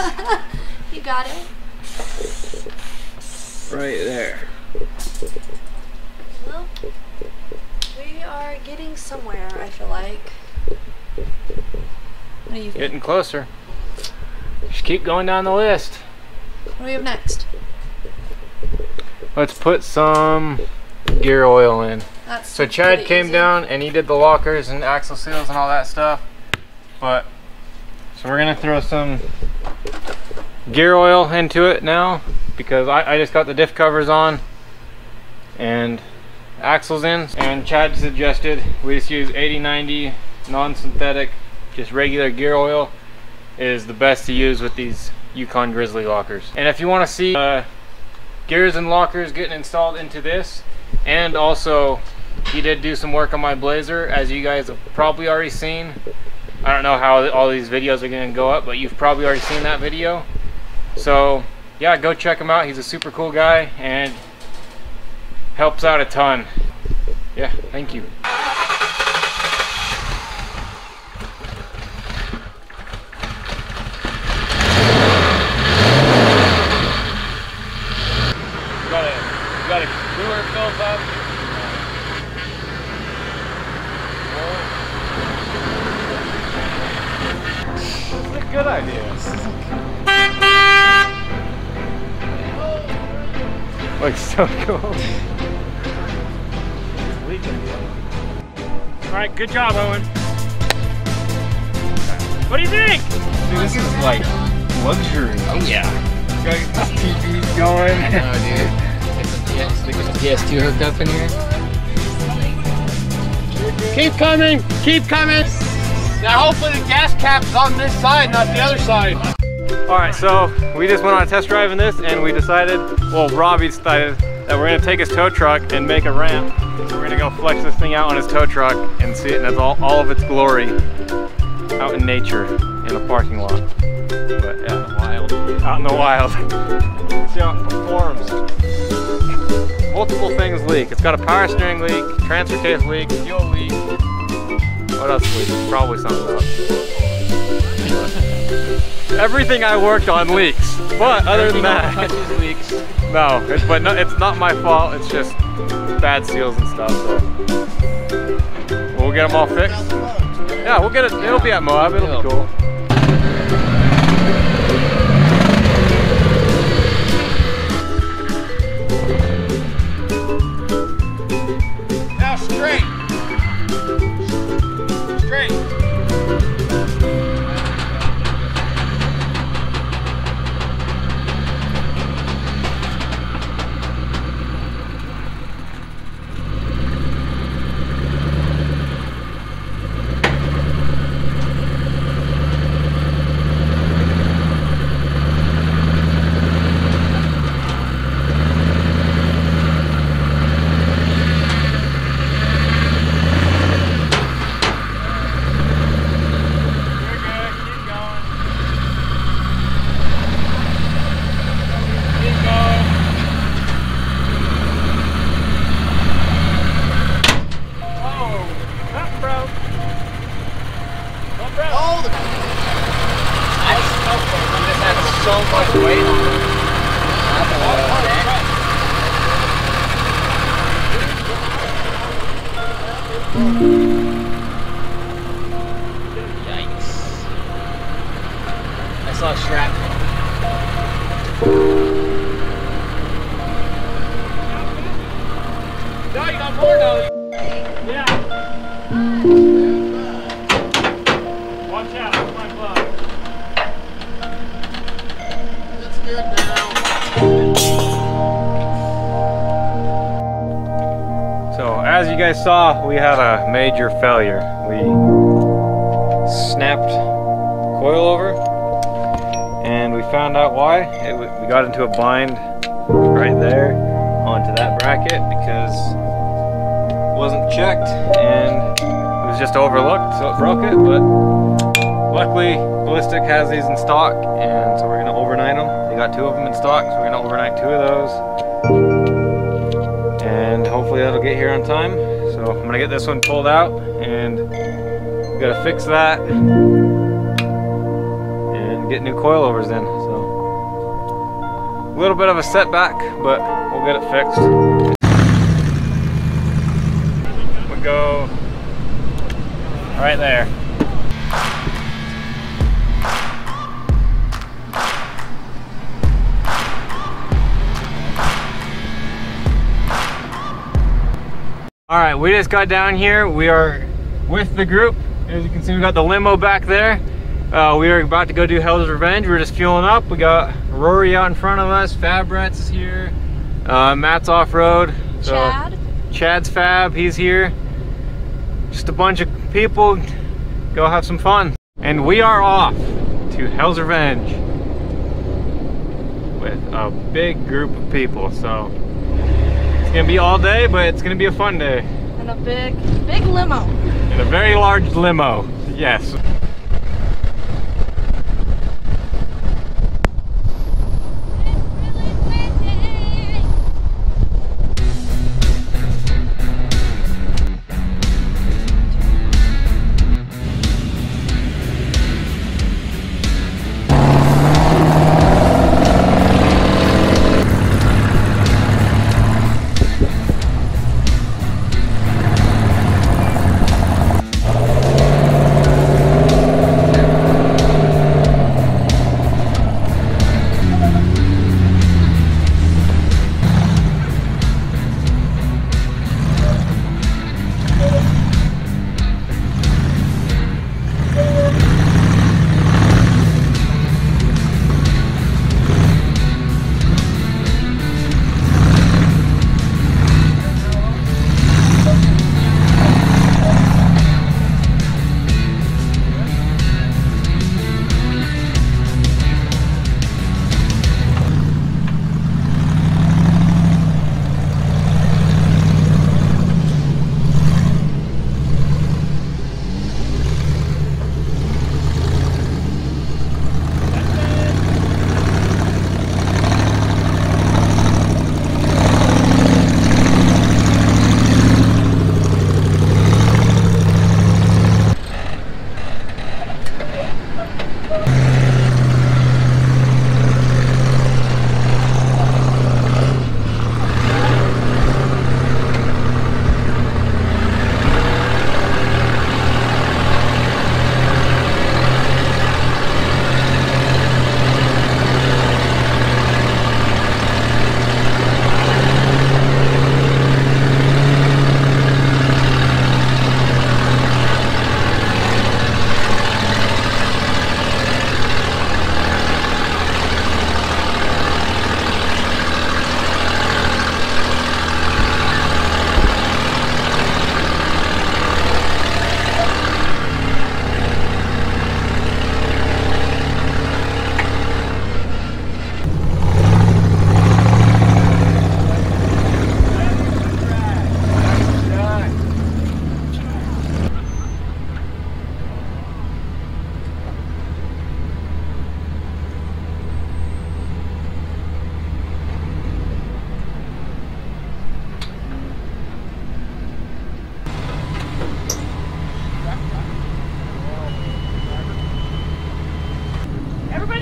You got it. Right there. Well, we are getting somewhere, I feel like. What do you think? Getting closer. Just keep going down the list. What do we have next? Let's put some gear oil in. That's So Chad pretty came easy. down and he did the lockers and axle seals and all that stuff. So we're gonna throw some gear oil into it now, because I just got the diff covers on and axles in, and Chad suggested we just use 80/90 non-synthetic, just regular gear oil is the best to use with these Yukon Grizzly lockers. And if you want to see gears and lockers getting installed into this, and also he did do some work on my Blazer, as you guys have probably already seen. I don't know how all these videos are going to go up, but you've probably already seen that video. So yeah, go check him out. He's a super cool guy and helps out a ton. Yeah, thank you. Got a cooler fills up. This is a good idea. Looks so cool. It's leaking. Alright, good job, Owen. What do you think? Dude, this is like luxury. Oh yeah. Got this TV going. Oh dude. Get the PS2 hooked up in here. Keep coming, keep coming. Now hopefully the gas cap's on this side, not the other side. Alright, so we just went on a test drive in this, and we decided, well, Robbie decided that we're going to take his tow truck and make a ramp. So we're going to go flex this thing out on his tow truck and see it in all of its glory out in nature in a parking lot. But yeah, out in the wild. See how it performs. Multiple things leak. It's got a power steering leak, transfer case leak, fuel leak. What else leaks? Probably something else. Everything I worked on leaks. But other than that, leaks. no, it's not my fault. It's just bad seals and stuff. So we'll get them all fixed. Yeah, we'll get it. It'll be at Moab. It'll be cool. so much weight on it. Yikes. I saw shrapnel. No, you got more though. Yeah. Watch out, that's my glove. It's good now. So as you guys saw, we had a major failure. We snapped coilover and we found out why. We got into a bind right there onto that bracket because it wasn't checked and it was just overlooked, so it broke it. But luckily Ballistic has these in stock, and so we're gonna overnight them. They got 2 of them in stock, so we're gonna overnight 2 of those. And hopefully that'll get here on time. So I'm gonna get this one pulled out and we gotta fix that and get new coilovers in. So a little bit of a setback, but we'll get it fixed. We'll go right there. All right, we just got down here. We are with the group. As you can see, we got the limo back there. We are about to go do Hell's Revenge. We're just fueling up. We got Rory out in front of us. Fabret's is here. Matt's off-road. So Chad. Chad's Fab, he's here. Just a bunch of people. Go have some fun. And we are off to Hell's Revenge with a big group of people. So it's gonna be all day, but it's gonna be a fun day. And a big limo. In a very large limo, yes.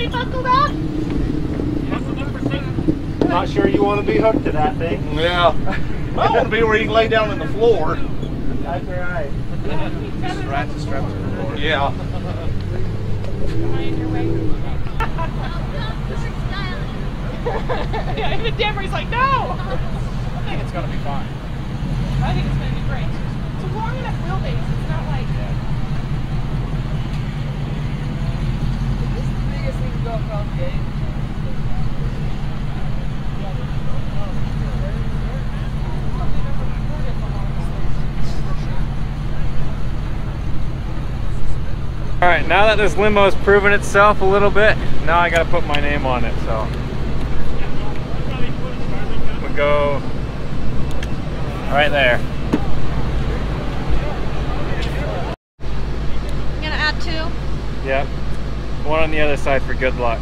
already buckled up? Not sure you want to be hooked to that thing. Yeah. I want to be where you can lay down on the floor. That's right. Yeah. Yeah, even Demery's like, no! I think it's gonna be fine. I think it's gonna be great. It's a long enough wheelbase. It's not like. This is the biggest thing to go across the gate. All right, now that this limo has proven itself a little bit, now I gotta put my name on it, so. We'll go right there. You gonna add 2? Yep. One on the other side for good luck.